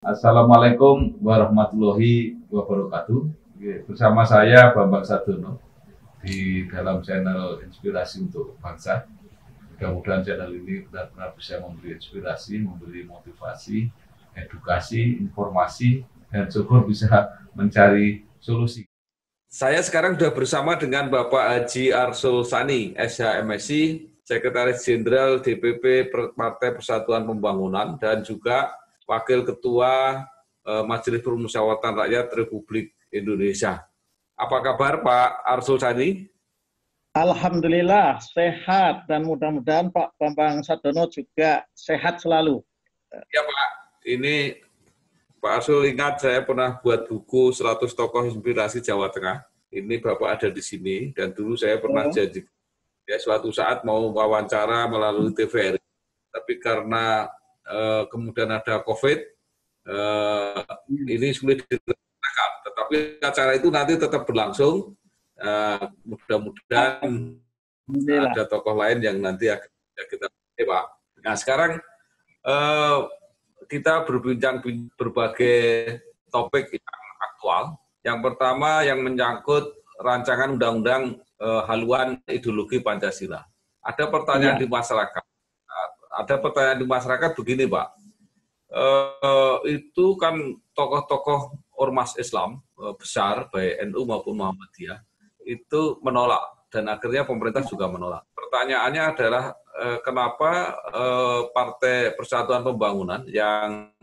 Assalamualaikum warahmatullahi wabarakatuh. Bersama saya Bambang Sadono di dalam channel Inspirasi untuk Bangsa. Mudah-mudahan channel ini benar-benar bisa memberi inspirasi, memberi motivasi, edukasi, informasi, dan syukur bisa mencari solusi. Saya sekarang sudah bersama dengan Bapak Haji Arsul Sani, SHMSI, Sekretaris Jenderal DPP Partai Persatuan Pembangunan, dan juga Wakil Ketua Majelis Permusyawaratan Rakyat Republik Indonesia. Apa kabar Pak Arsul Sani? Alhamdulillah sehat, dan mudah-mudahan Pak Bambang Sadono juga sehat selalu. Ya Pak, ini Pak Arsul ingat saya pernah buat buku 100 Tokoh Inspirasi Jawa Tengah. Ini Bapak ada di sini, dan dulu saya pernah janji ya suatu saat mau wawancara melalui TVRI, tapi karena kemudian ada COVID, ini sulit dilaksanakan. Tetapi acara itu nanti tetap berlangsung. Mudah-mudahan ada tokoh lain yang nanti akan kita Pak. Nah sekarang kita berbincang berbagai topik yang aktual. Yang pertama yang menyangkut rancangan undang-undang haluan ideologi Pancasila. Ada pertanyaan di masyarakat. Ada pertanyaan di masyarakat begini, Pak. Itu kan tokoh-tokoh ormas Islam besar, baik NU maupun Muhammadiyah, itu menolak, dan akhirnya pemerintah juga menolak. Pertanyaannya adalah kenapa Partai Persatuan Pembangunan yang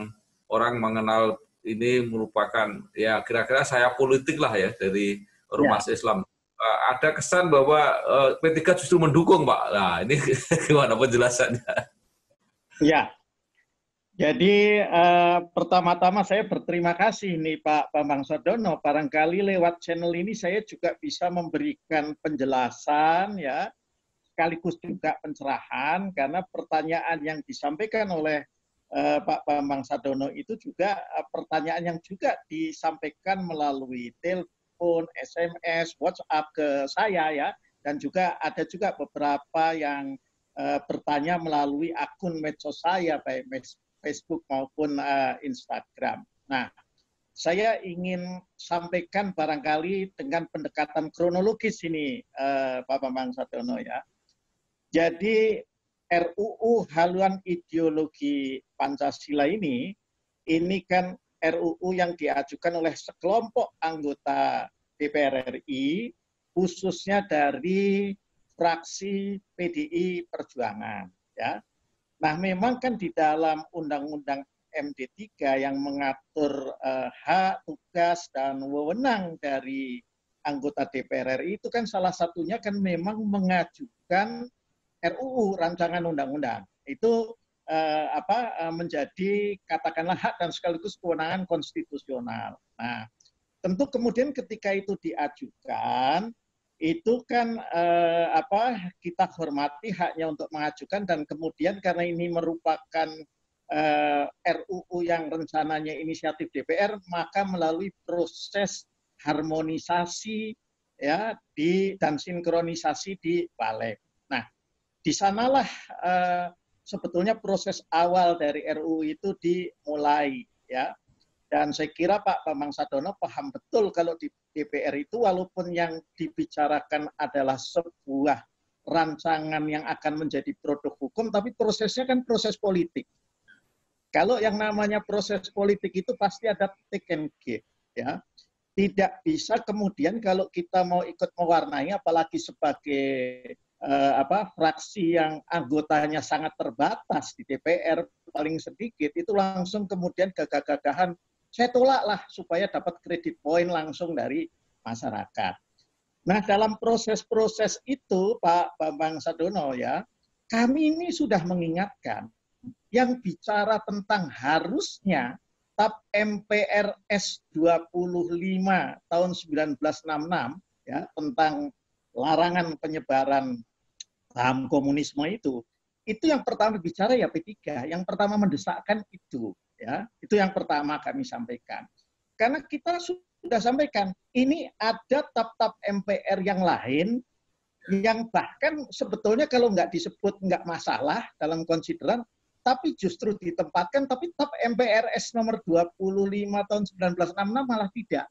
orang mengenal ini merupakan ya kira-kira saya politik lah ya dari ormas Islam, ada kesan bahwa P3 justru mendukung, Pak. Nah ini gimana penjelasannya? Ya, jadi pertama-tama saya berterima kasih nih Pak Bambang Sadono. Barangkali lewat channel ini saya juga bisa memberikan penjelasan ya, sekaligus juga pencerahan, karena pertanyaan yang disampaikan oleh Pak Bambang Sadono itu juga pertanyaan yang juga disampaikan melalui telepon, SMS, WhatsApp ke saya ya, dan juga ada juga beberapa yang bertanya melalui akun medsos saya, baik Facebook maupun Instagram. Nah, saya ingin sampaikan barangkali dengan pendekatan kronologis ini, Pak Bambang Sadono ya. Jadi RUU haluan ideologi Pancasila ini kan RUU yang diajukan oleh sekelompok anggota DPR RI, khususnya dari fraksi PDI Perjuangan. Ya. Nah, memang kan di dalam Undang-Undang MD3 yang mengatur hak, tugas, dan wewenang dari anggota DPR RI itu kan salah satunya kan memang mengajukan RUU rancangan undang-undang. Itu menjadi katakanlah hak dan sekaligus kewenangan konstitusional. Nah, tentu kemudian ketika itu diajukan, itu kan kita hormati haknya untuk mengajukan, dan kemudian karena ini merupakan RUU yang rencananya inisiatif DPR, maka melalui proses harmonisasi ya dan sinkronisasi di Balik. Nah, di sanalah sebetulnya proses awal dari RUU itu dimulai ya. Dan saya kira Pak Bambang Sadono paham betul kalau di DPR itu walaupun yang dibicarakan adalah sebuah rancangan yang akan menjadi produk hukum, tapi prosesnya kan proses politik. Kalau yang namanya proses politik itu pasti ada take and give, ya. Tidak bisa kemudian kalau kita mau ikut mewarnai, apalagi sebagai fraksi yang anggotanya sangat terbatas di DPR, paling sedikit, itu langsung kemudian gagah-gagahan saya tolaklah supaya dapat kredit poin langsung dari masyarakat. Nah, dalam proses-proses itu Pak Bambang Sadono ya, kami ini sudah mengingatkan yang bicara tentang harusnya TAP MPRS 25 tahun 1966 ya, tentang larangan penyebaran paham komunisme itu yang pertama bicara ya P3, yang pertama mendesakkan itu. Ya, itu yang pertama kami sampaikan. Karena kita sudah sampaikan, ini ada TAP-TAP MPR yang lain, yang bahkan sebetulnya kalau nggak disebut nggak masalah dalam konsideran, tapi justru ditempatkan, tapi tetap MPRS nomor 25 tahun 1966 malah tidak.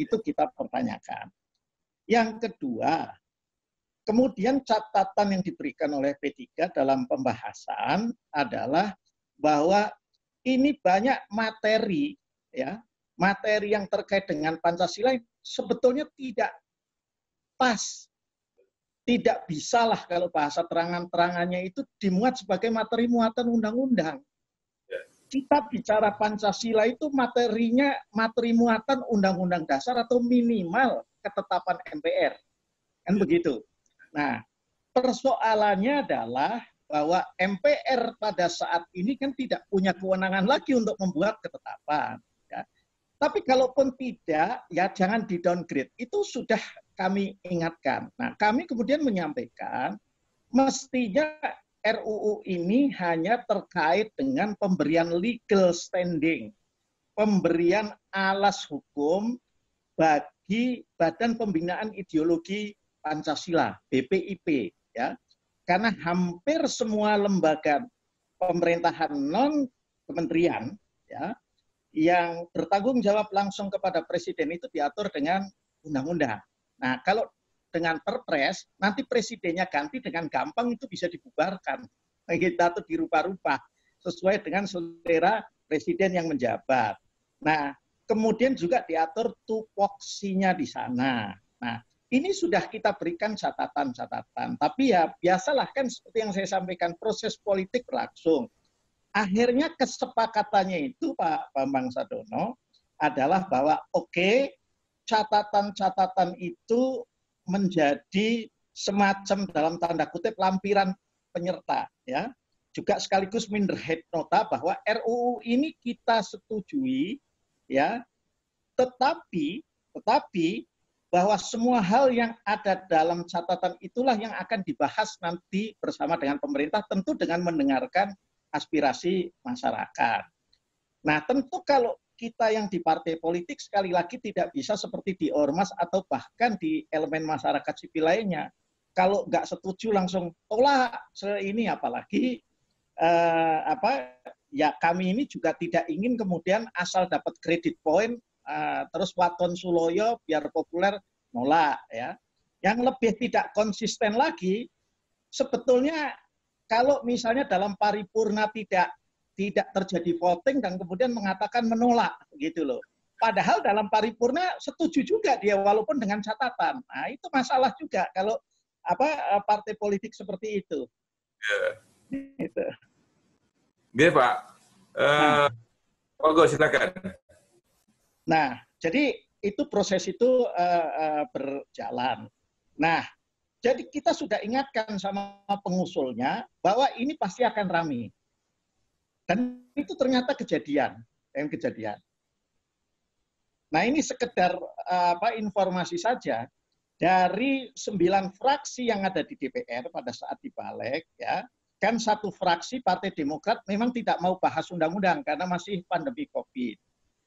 Itu kita pertanyakan. Yang kedua, kemudian catatan yang diberikan oleh P3 dalam pembahasan adalah bahwa ini banyak materi, ya, materi yang terkait dengan Pancasila sebetulnya tidak pas. Tidak bisalah kalau bahasa terangan-terangannya itu dimuat sebagai materi muatan undang-undang. Kita bicara Pancasila itu materinya materi muatan undang-undang dasar atau minimal ketetapan MPR. Kan begitu. Nah, persoalannya adalah bahwa MPR pada saat ini kan tidak punya kewenangan lagi untuk membuat ketetapan. Ya. Tapi kalaupun tidak, ya jangan di-downgrade. Itu sudah kami ingatkan. Nah, kami kemudian menyampaikan, mestinya RUU ini hanya terkait dengan pemberian legal standing, pemberian alas hukum bagi Badan Pembinaan Ideologi Pancasila, BPIP, ya. Karena hampir semua lembaga pemerintahan non kementerian, ya, yang bertanggung jawab langsung kepada presiden itu diatur dengan undang-undang. Nah, kalau dengan perpres, nanti presidennya ganti dengan gampang itu bisa dibubarkan. Kita tuh dirubah-rubah sesuai dengan selera presiden yang menjabat. Nah, kemudian juga diatur tupoksinya di sana. Nah, ini sudah kita berikan catatan-catatan. Tapi ya biasalah kan seperti yang saya sampaikan, proses politik berlangsung. Akhirnya kesepakatannya itu Pak Bambang Sadono adalah bahwa oke, catatan-catatan itu menjadi semacam dalam tanda kutip lampiran penyerta, ya, juga sekaligus minder head nota bahwa RUU ini kita setujui, ya, tetapi bahwa semua hal yang ada dalam catatan itulah yang akan dibahas nanti bersama dengan pemerintah, tentu dengan mendengarkan aspirasi masyarakat. Nah, tentu kalau kita yang di partai politik sekali lagi tidak bisa seperti di ormas atau bahkan di elemen masyarakat sipil lainnya. Kalau nggak setuju langsung tolak ini, apalagi ya kami ini juga tidak ingin kemudian asal dapat kredit point terus waton suloyo biar populer nolak, ya. Yang lebih tidak konsisten lagi sebetulnya kalau misalnya dalam paripurna tidak terjadi voting dan kemudian mengatakan menolak, gitu loh. Padahal dalam paripurna setuju juga dia walaupun dengan catatan. Nah, itu masalah juga kalau partai politik seperti itu. Gitu. Oke, Pak. Monggo silakan. Nah, jadi itu proses itu berjalan. Nah, jadi kita sudah ingatkan sama pengusulnya bahwa ini pasti akan ramai. Dan itu ternyata kejadian. Nah, ini sekedar informasi saja dari 9 fraksi yang ada di DPR pada saat dibalik, ya. Kan satu fraksi Partai Demokrat memang tidak mau bahas undang-undang karena masih pandemi Covid,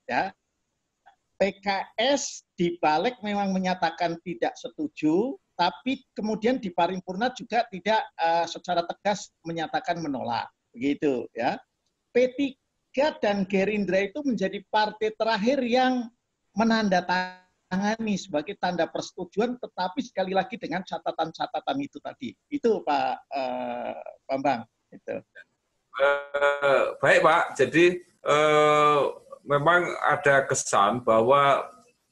ya. PKS dibalik memang menyatakan tidak setuju, tapi kemudian di paripurna juga tidak secara tegas menyatakan menolak, begitu, ya. P3 dan Gerindra itu menjadi partai terakhir yang menandatangani sebagai tanda persetujuan, tetapi sekali lagi dengan catatan-catatan itu tadi. Itu Pak Bambang. Itu. Baik Pak, jadi memang ada kesan bahwa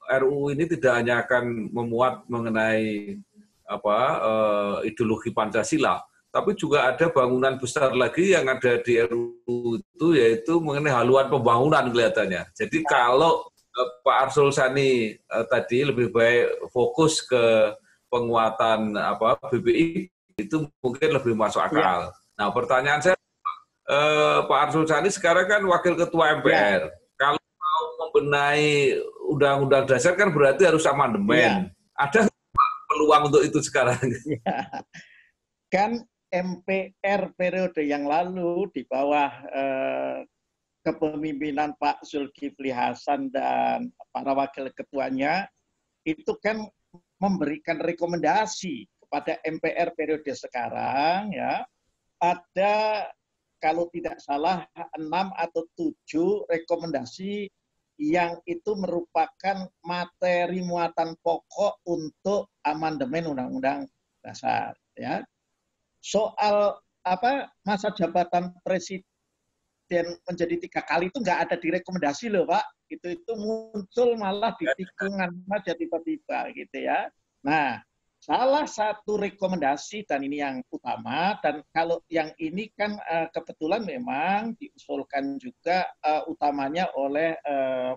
RUU ini tidak hanya akan memuat mengenai ideologi Pancasila, tapi juga ada bangunan besar lagi yang ada di RUU itu, yaitu mengenai haluan pembangunan kelihatannya. Jadi kalau Pak Arsul Sani tadi lebih baik fokus ke penguatan BPI, itu mungkin lebih masuk akal. Ya. Nah, pertanyaan saya, Pak Arsul Sani sekarang kan Wakil Ketua MPR. Ya. Kalau mau membenahi Undang-Undang Dasar kan berarti harus amandemen. Ya. Ada peluang untuk itu sekarang? Ya. Kan MPR periode yang lalu di bawah kepemimpinan Pak Zulkifli Hasan dan para wakil ketuanya itu kan memberikan rekomendasi kepada MPR periode sekarang, ya, ada kalau tidak salah 6 atau 7 rekomendasi yang itu merupakan materi muatan pokok untuk amandemen Undang-Undang Dasar. Ya. Soal masa jabatan presiden menjadi 3 kali itu nggak ada di rekomendasi loh Pak. Itu muncul malah di tikungan saja tiba-tiba gitu ya. Nah, salah satu rekomendasi dan ini yang utama, dan kalau yang ini kan kebetulan memang diusulkan juga utamanya oleh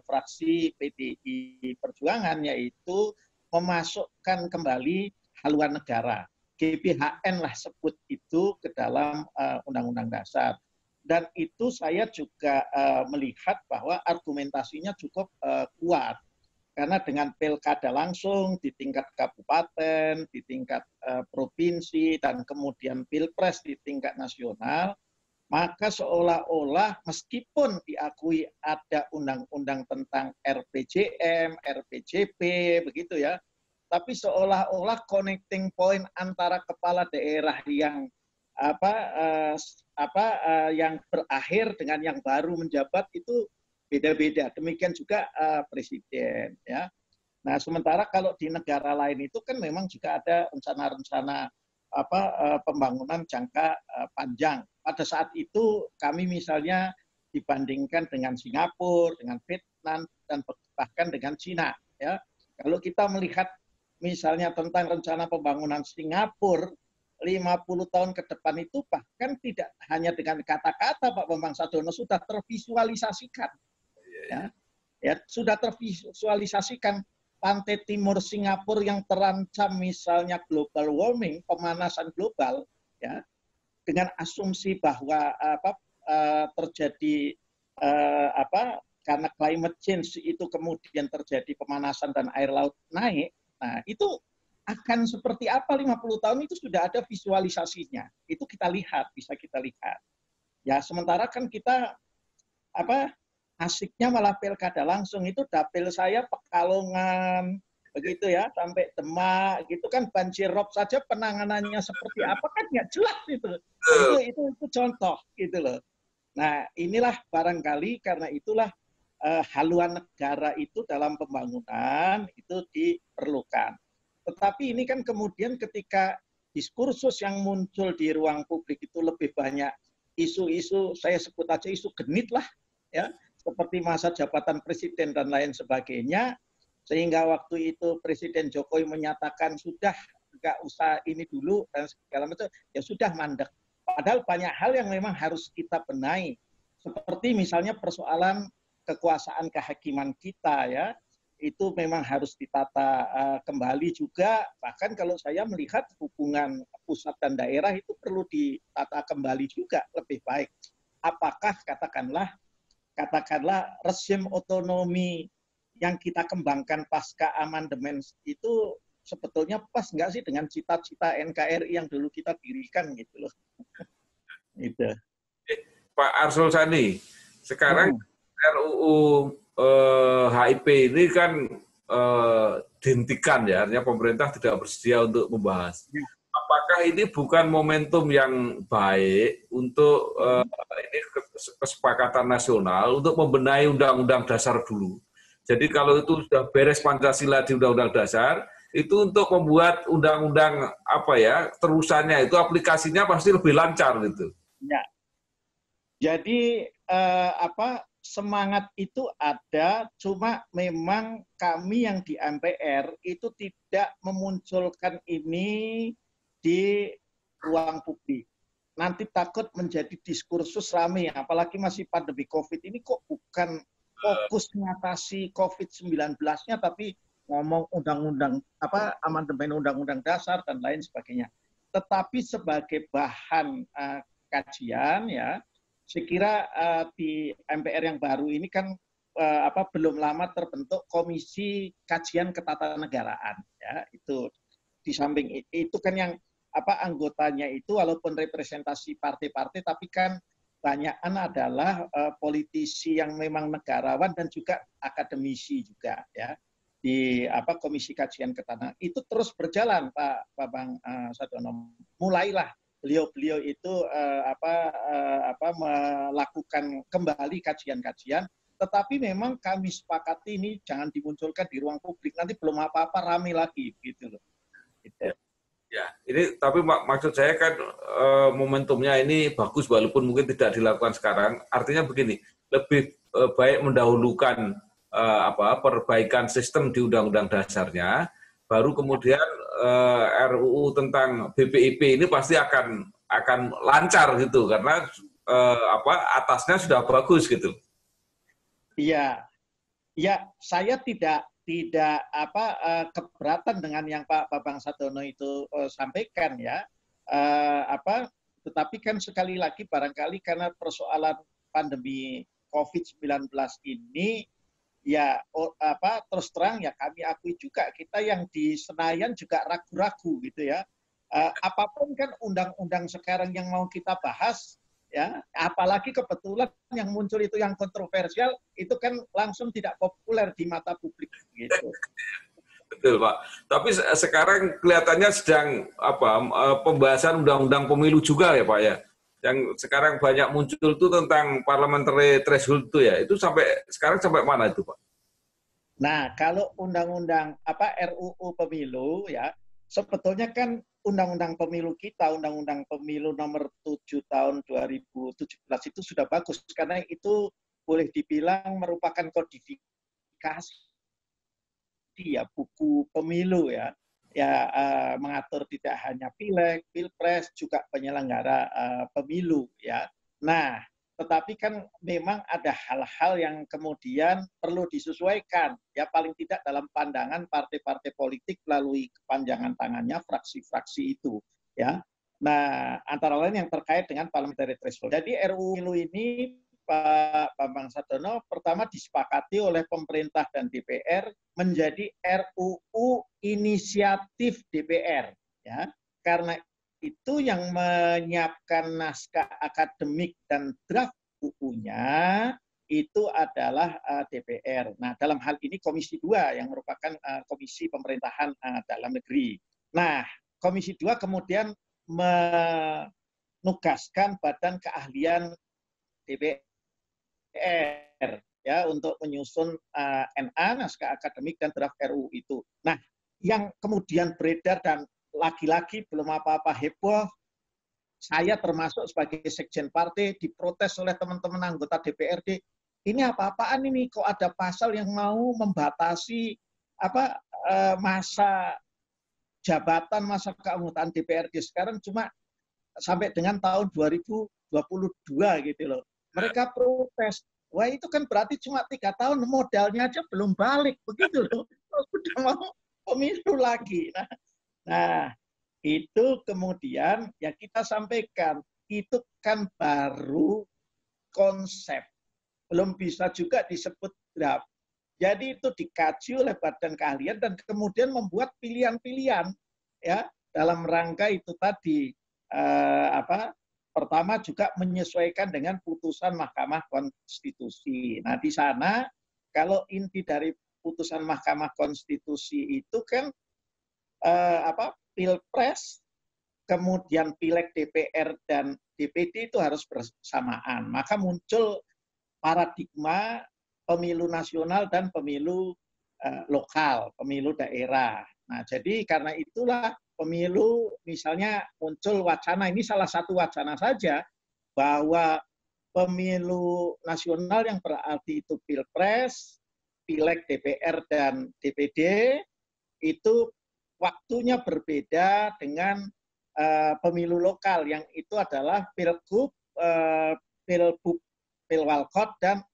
fraksi PDI Perjuangan, yaitu memasukkan kembali haluan negara. GBHN lah sebut itu ke dalam Undang-Undang Dasar. Dan itu saya juga melihat bahwa argumentasinya cukup kuat. Karena dengan pilkada langsung di tingkat kabupaten, di tingkat provinsi, dan kemudian pilpres di tingkat nasional, maka seolah-olah meskipun diakui ada undang-undang tentang RPJM, RPJP, begitu ya, tapi seolah-olah connecting point antara kepala daerah yang yang berakhir dengan yang baru menjabat itu beda-beda. Demikian juga presiden. Ya. Nah, sementara kalau di negara lain itu kan memang juga ada rencana-rencana pembangunan jangka panjang. Pada saat itu kami misalnya dibandingkan dengan Singapura, dengan Vietnam, dan bahkan dengan Cina. Ya. Kalau kita melihat misalnya tentang rencana pembangunan Singapura, 50 tahun ke depan itu bahkan tidak hanya dengan kata-kata Pak Bambang Sadono sudah tervisualisasikan. Ya, sudah tervisualisasikan pantai timur Singapura yang terancam misalnya global warming, pemanasan global, ya, dengan asumsi bahwa terjadi karena climate change itu kemudian terjadi pemanasan dan air laut naik. Nah, itu akan seperti apa 50 tahun itu sudah ada visualisasinya. Itu kita lihat, bisa kita lihat. Ya, sementara kan kita asiknya malah pilkada langsung, itu dapil saya Pekalongan, begitu ya, sampai Demak, gitu kan banjir rob saja penanganannya seperti apa kan nggak jelas itu. Itu contoh gitu loh. Nah, inilah barangkali karena itulah haluan negara itu dalam pembangunan itu diperlukan. Tetapi ini kan kemudian ketika diskursus yang muncul di ruang publik itu lebih banyak isu-isu, saya sebut aja isu genit lah, ya, seperti masa jabatan presiden dan lain sebagainya, sehingga waktu itu Presiden Jokowi menyatakan sudah nggak usah ini dulu dan segala macam, ya sudah mandek. Padahal banyak hal yang memang harus kita benahi, seperti misalnya persoalan kekuasaan kehakiman kita, ya, itu memang harus ditata kembali juga. Bahkan kalau saya melihat hubungan pusat dan daerah itu perlu ditata kembali juga lebih baik. Apakah katakanlah rezim otonomi yang kita kembangkan pasca amandemen itu sebetulnya pas nggak sih dengan cita-cita NKRI yang dulu kita dirikan gitu loh. Itu. Pak Arsul Sani, sekarang RUU HIP ini kan dihentikan ya, artinya pemerintah tidak bersedia untuk membahas. Apakah ini bukan momentum yang baik untuk ini kesepakatan nasional untuk membenahi Undang-Undang Dasar dulu? Jadi kalau itu sudah beres Pancasila di Undang-Undang Dasar, itu untuk membuat undang-undang terusannya itu aplikasinya pasti lebih lancar gitu. Ya. Jadi semangat itu ada, cuma memang kami yang di MPR itu tidak memunculkan ini di ruang publik. Nanti takut menjadi diskursus rame, apalagi masih pandemi COVID ini kok bukan fokus mengatasi COVID-19-nya, tapi ngomong undang-undang amandemen undang-undang dasar dan lain sebagainya. Tetapi sebagai bahan kajian, ya, saya kira di MPR yang baru ini kan belum lama terbentuk Komisi Kajian Ketatanegaraan, ya, itu di samping itu kan yang anggotanya itu walaupun representasi partai-partai tapi kan banyakan adalah politisi yang memang negarawan dan juga akademisi juga, ya, di Komisi Kajian Ketatanegaraan itu terus berjalan Pak Bambang Sadono. Mulailah beliau-beliau itu melakukan kembali kajian-kajian, tetapi memang kami sepakati ini jangan dimunculkan di ruang publik, nanti belum apa-apa rame lagi gitu loh. Gitu. Ya, ini tapi maksud saya kan momentumnya ini bagus walaupun mungkin tidak dilakukan sekarang. Artinya begini, lebih baik mendahulukan perbaikan sistem di Undang-Undang Dasarnya, baru kemudian RUU tentang BPIP ini pasti akan lancar gitu karena atasnya sudah bagus gitu. Iya, ya saya tidak keberatan dengan yang Pak Bambang Sadono itu sampaikan ya. Tetapi kan sekali lagi barangkali karena persoalan pandemi COVID-19 ini ya terus terang ya kami akui juga kita yang di Senayan juga ragu-ragu gitu ya. Apapun kan undang-undang sekarang yang mau kita bahas ya, apalagi kebetulan yang muncul itu yang kontroversial itu kan langsung tidak populer di mata publik gitu. Betul Pak. Tapi sekarang kelihatannya sedang pembahasan undang-undang pemilu juga ya Pak ya. Yang sekarang banyak muncul itu tentang parliamentary threshold itu ya. Itu sekarang sampai mana itu Pak? Nah, kalau undang-undang RUU pemilu ya, sebetulnya kan undang-undang pemilu kita, undang-undang pemilu nomor 7 tahun 2017 itu sudah bagus karena itu boleh dibilang merupakan kodifikasi ya buku pemilu ya. Mengatur tidak hanya pileg, pilpres, juga penyelenggara pemilu ya. Nah, tetapi kan memang ada hal-hal yang kemudian perlu disesuaikan ya paling tidak dalam pandangan partai-partai politik melalui kepanjangan tangannya fraksi-fraksi itu ya. Nah, antara lain yang terkait dengan parliamentary threshold. Jadi RUU pemilu ini Pak Bambang Sadono pertama disepakati oleh pemerintah dan DPR menjadi RUU inisiatif DPR ya. Karena itu yang menyiapkan naskah akademik dan draft UU-nya itu adalah DPR. Nah, dalam hal ini Komisi 2 yang merupakan Komisi Pemerintahan Dalam Negeri. Nah, Komisi 2 kemudian menugaskan Badan Keahlian DPR ya untuk menyusun NA naskah akademik dan draft RUU itu. Nah, yang kemudian beredar dan lagi-lagi belum apa-apa heboh, saya termasuk sebagai sekjen partai diprotes oleh teman-teman anggota DPRD. Ini apa-apaan ini? Kok ada pasal yang mau membatasi masa jabatan, masa keanggotaan DPRD sekarang cuma sampai dengan tahun 2022 gitu loh. Mereka protes. Wah itu kan berarti cuma 3 tahun, modalnya aja belum balik begitu loh. Sudah mau pemilu lagi. Nah, itu kemudian ya kita sampaikan, itu kan baru konsep, belum bisa juga disebut draft. Jadi itu dikaji oleh Badan Keahlian dan kemudian membuat pilihan-pilihan ya dalam rangka itu tadi pertama juga menyesuaikan dengan putusan Mahkamah Konstitusi. Nah di sana kalau inti dari putusan Mahkamah Konstitusi itu kan pilpres, kemudian pileg DPR dan DPD itu harus bersamaan. Maka muncul paradigma pemilu nasional dan pemilu lokal, pemilu daerah. Nah, jadi karena itulah pemilu misalnya muncul wacana, ini salah satu wacana saja, bahwa pemilu nasional yang berarti itu pilpres, pileg DPR dan DPD, itu waktunya berbeda dengan pemilu lokal yang itu adalah pilgub, pilbub, pilwalkot dan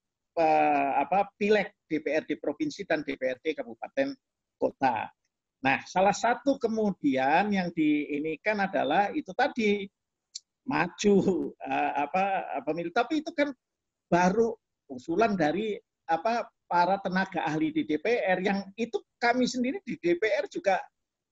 pileg DPRD provinsi dan DPRD kabupaten kota. Nah, salah satu kemudian yang diinikan adalah itu tadi maju pemilu, tapi itu kan baru usulan dari para tenaga ahli di DPR yang itu kami sendiri di DPR juga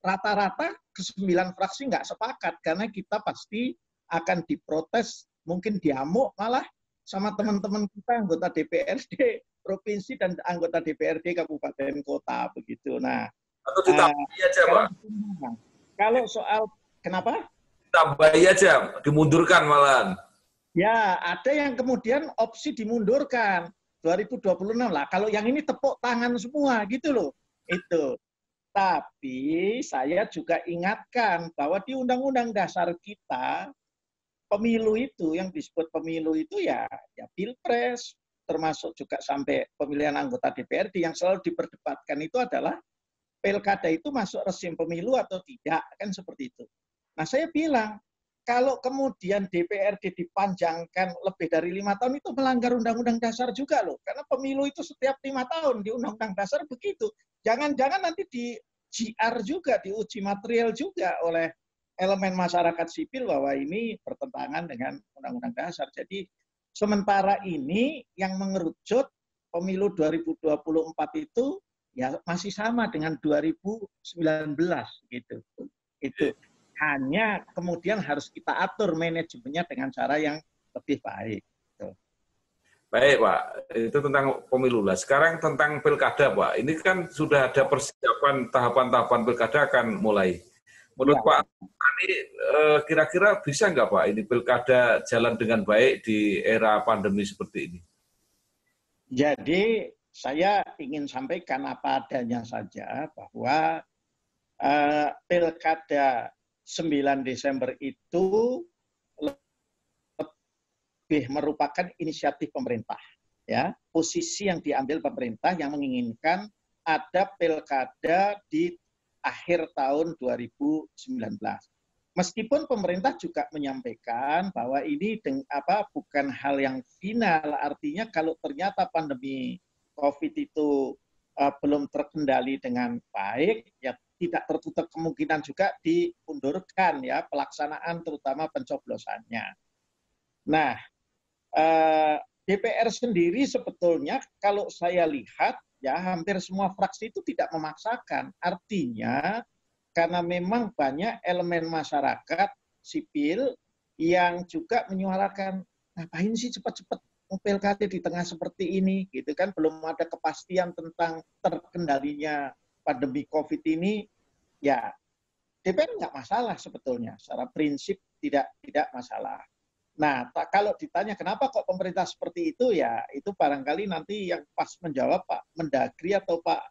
rata-rata ke-9 fraksi nggak sepakat karena kita pasti akan diprotes, mungkin diamuk malah sama teman-teman kita anggota DPRD provinsi dan anggota DPRD kabupaten kota begitu. Nah, atau ditampilkan aja Pak. Kalau soal kenapa? ditambahi aja, dimundurkan malahan. Ya, ada yang kemudian opsi dimundurkan 2026 lah. Kalau yang ini tepuk tangan semua gitu loh. Itu. Tapi saya juga ingatkan bahwa di Undang-Undang Dasar kita pemilu itu yang disebut pemilu itu ya pilpres, termasuk juga sampai pemilihan anggota DPRD yang selalu diperdebatkan itu adalah pilkada itu masuk rezim pemilu atau tidak, kan seperti itu. Nah saya bilang kalau kemudian DPRD dipanjangkan lebih dari 5 tahun itu melanggar Undang-Undang Dasar juga loh, karena pemilu itu setiap 5 tahun di Undang-Undang Dasar begitu. Jangan-jangan nanti di GR juga, diuji material juga oleh elemen masyarakat sipil bahwa ini bertentangan dengan Undang-Undang Dasar. Jadi sementara ini yang mengerucut pemilu 2024 itu ya masih sama dengan 2019 gitu. Itu hanya kemudian harus kita atur manajemennya dengan cara yang lebih baik. Baik Pak, itu tentang pemilu lah. Sekarang tentang pilkada Pak, ini kan sudah ada persiapan tahapan-tahapan pilkada akan mulai. Menurut Ya. Pak, ini kira-kira bisa nggak Pak ini pilkada jalan dengan baik di era pandemi seperti ini? Jadi saya ingin sampaikan apa adanya saja bahwa pilkada 9 Desember itu lebih merupakan inisiatif pemerintah. Ya, posisi yang diambil pemerintah yang menginginkan ada pilkada di akhir tahun 2019. Meskipun pemerintah juga menyampaikan bahwa ini bukan hal yang final, artinya kalau ternyata pandemi COVID itu belum terkendali dengan baik, ya tidak tertutup kemungkinan juga diundurkan ya pelaksanaan terutama pencoblosannya. Nah, DPR sendiri sebetulnya kalau saya lihat ya hampir semua fraksi itu tidak memaksakan. Artinya karena memang banyak elemen masyarakat sipil yang juga menyuarakan ngapain sih cepat-cepat pilkada di tengah seperti ini gitu kan, belum ada kepastian tentang terkendalinya pandemi COVID ini, ya DPR nggak masalah sebetulnya, secara prinsip tidak masalah. Nah, kalau ditanya kenapa kok pemerintah seperti itu, ya itu barangkali nanti yang pas menjawab Pak Mendagri atau Pak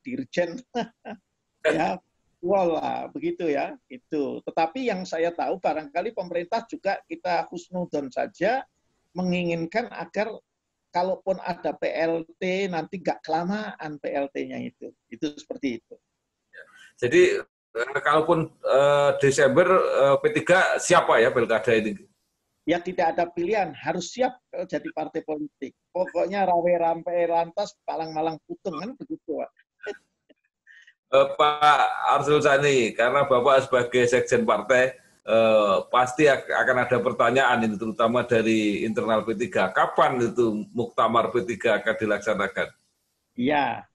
Dirjen, ya, wala begitu ya, itu. Tetapi yang saya tahu barangkali pemerintah juga kita husnudon saja menginginkan agar kalaupun ada PLT nanti nggak kelamaan PLT-nya itu seperti itu. Jadi kalaupun Desember P3 siapa ya pilkada ini? Ya tidak ada pilihan, harus siap jadi partai politik. Pokoknya rawe rampe rantas palang malang putung kan begitu Pak. Pak Arsul Sani, karena Bapak sebagai sekjen partai pasti akan ada pertanyaan ini terutama dari internal P3. Kapan itu muktamar P3 akan dilaksanakan? Ya,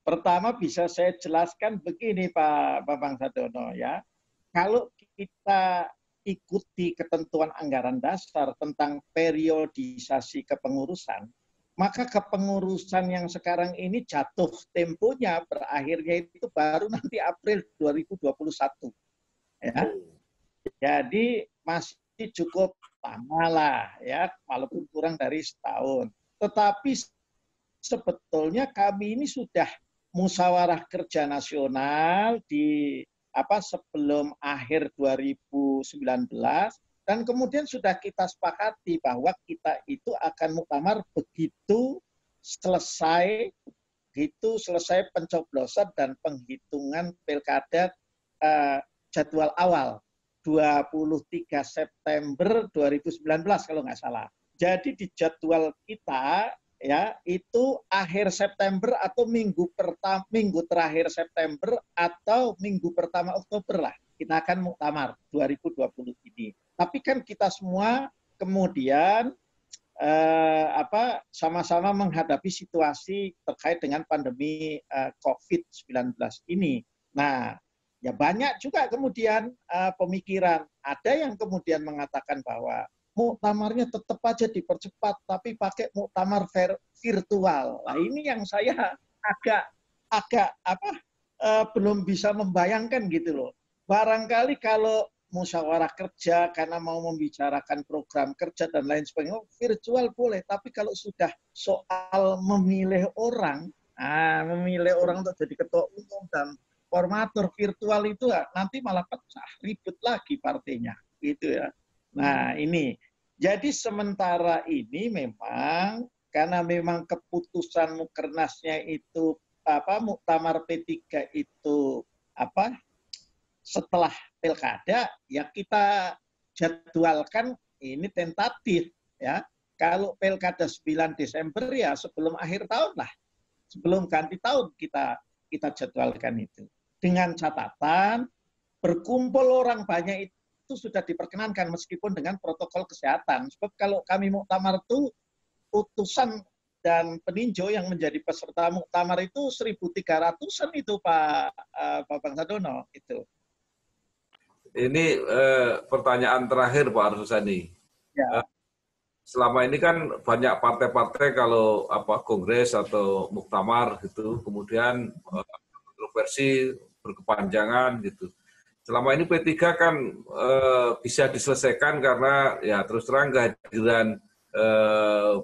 pertama bisa saya jelaskan begini Pak Bambang Sadono ya. Kalau kita ikuti ketentuan anggaran dasar tentang periodisasi kepengurusan, maka kepengurusan yang sekarang ini jatuh temponya berakhirnya itu baru nanti April 2021. Ya. Jadi masih cukup lama lah ya, walaupun kurang dari setahun. Tetapi sebetulnya kami ini sudah musyawarah kerja nasional di sebelum akhir 2019 dan kemudian sudah kita sepakati bahwa kita itu akan muktamar begitu selesai pencoblosan dan penghitungan pilkada jadwal awal 23 September 2019 kalau nggak salah. Jadi di jadwal kita ya itu akhir September atau minggu terakhir September atau minggu pertama Oktober lah kita akan muktamar 2020 ini. Tapi kan kita semua kemudian sama-sama menghadapi situasi terkait dengan pandemi COVID-19 ini. Nah, ya banyak juga kemudian pemikiran. Ada yang kemudian mengatakan bahwa muktamarnya tetap aja dipercepat, tapi pakai muktamar virtual. Nah ini yang saya agak belum bisa membayangkan gitu loh. Barangkali kalau musyawarah kerja, karena mau membicarakan program kerja dan lain sebagainya, virtual boleh. Tapi kalau sudah soal memilih orang untuk jadi ketua umum dan formatur virtual itu nanti malah pecah, ribet lagi partainya, gitu ya. Nah ini, jadi sementara ini memang karena memang keputusan Mukernasnya itu Muktamar P3 itu setelah pilkada, ya kita jadwalkan ini tentatif ya. Kalau pilkada 9 Desember ya sebelum akhir tahun lah, sebelum ganti tahun kita jadwalkan itu. Dengan catatan berkumpul orang banyak itu sudah diperkenankan meskipun dengan protokol kesehatan. Sebab kalau kami muktamar itu utusan dan peninjau yang menjadi peserta muktamar itu 1.300-an itu Pak Bang Sadono itu. Ini pertanyaan terakhir Pak Arsusani. Ya. Selama ini kan banyak partai-partai kalau kongres atau muktamar gitu, kemudian kontroversi berkepanjangan gitu. Selama ini P3 kan bisa diselesaikan karena ya terus terang kehadiran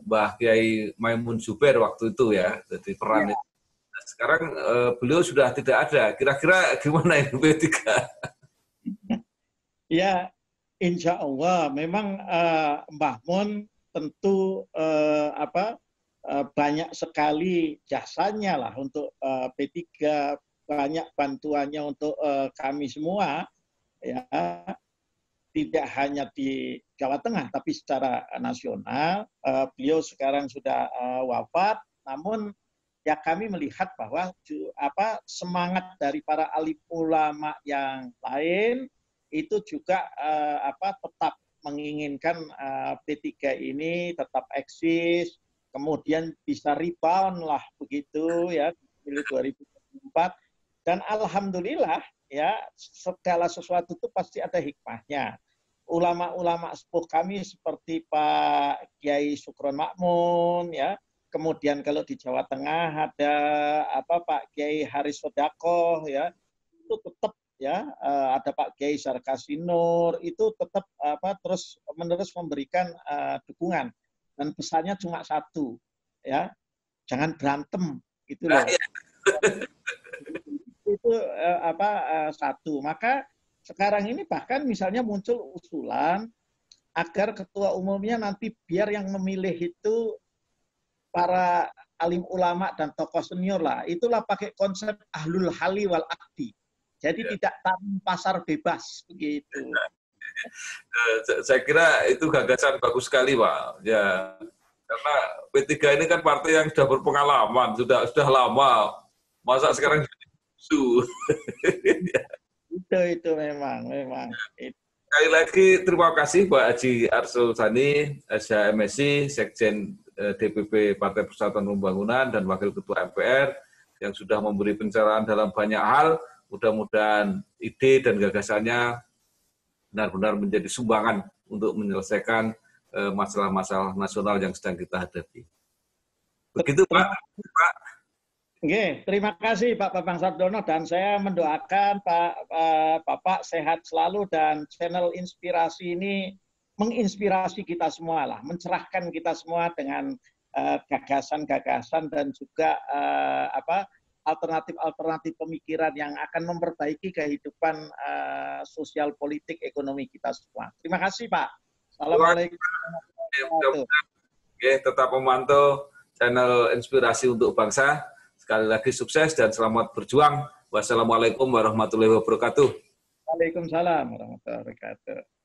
Mbah Kiai Maimun Zubair waktu itu ya, jadi peran. Ya. Nah, sekarang beliau sudah tidak ada. Kira-kira gimana ini P3? Ya, insya Allah memang Mbah Mun tentu banyak sekali jasanya lah untuk P3, banyak bantuannya untuk kami semua, ya tidak hanya di Jawa Tengah tapi secara nasional. Beliau sekarang sudah wafat, namun ya kami melihat bahwa semangat dari para alim ulama yang lain itu juga tetap menginginkan P3 ini tetap eksis, kemudian bisa rebound lah begitu ya di 2024. Dan alhamdulillah ya segala sesuatu itu pasti ada hikmahnya. Ulama-ulama sepuh kami seperti Pak Kiai Sukron Makmun ya, kemudian kalau di Jawa Tengah ada Pak Kiai Haris Sodakoh ya, itu tetap ya ada Pak Kiai Sarkasi Nur, itu tetap terus menerus memberikan dukungan, dan pesannya cuma satu ya, jangan berantem gitu loh. Itu satu. Maka sekarang ini bahkan misalnya muncul usulan agar ketua umumnya nanti biar yang memilih itu para alim ulama dan tokoh senior lah, itulah pakai konsep ahlul hali wal akdi. Jadi tidak pasar bebas begitu. Saya kira itu gagasan bagus sekali, Pak. Ya, karena P3 ini kan partai yang sudah berpengalaman, sudah lama. Masa sekarang isu. Itu memang. Sekali lagi terima kasih Pak Haji Arsulsani, SHMSI, Sekjen DPP Partai Persatuan Pembangunan dan Wakil Ketua MPR yang sudah memberi pencerahan dalam banyak hal. Mudah-mudahan ide dan gagasannya benar-benar menjadi sumbangan untuk menyelesaikan masalah-masalah nasional yang sedang kita hadapi. Begitu Pak. Oke, terima kasih Pak Bambang Sardono, dan saya mendoakan Bapak sehat selalu dan channel inspirasi ini menginspirasi kita semua lah, mencerahkan kita semua dengan gagasan-gagasan dan juga alternatif pemikiran yang akan memperbaiki kehidupan sosial politik ekonomi kita semua. Terima kasih Pak. Assalamualaikum. Oke, tetap memantau channel Inspirasi untuk Bangsa. Sekali lagi sukses dan selamat berjuang. Wassalamualaikum warahmatullahi wabarakatuh. Waalaikumsalam warahmatullahi wabarakatuh.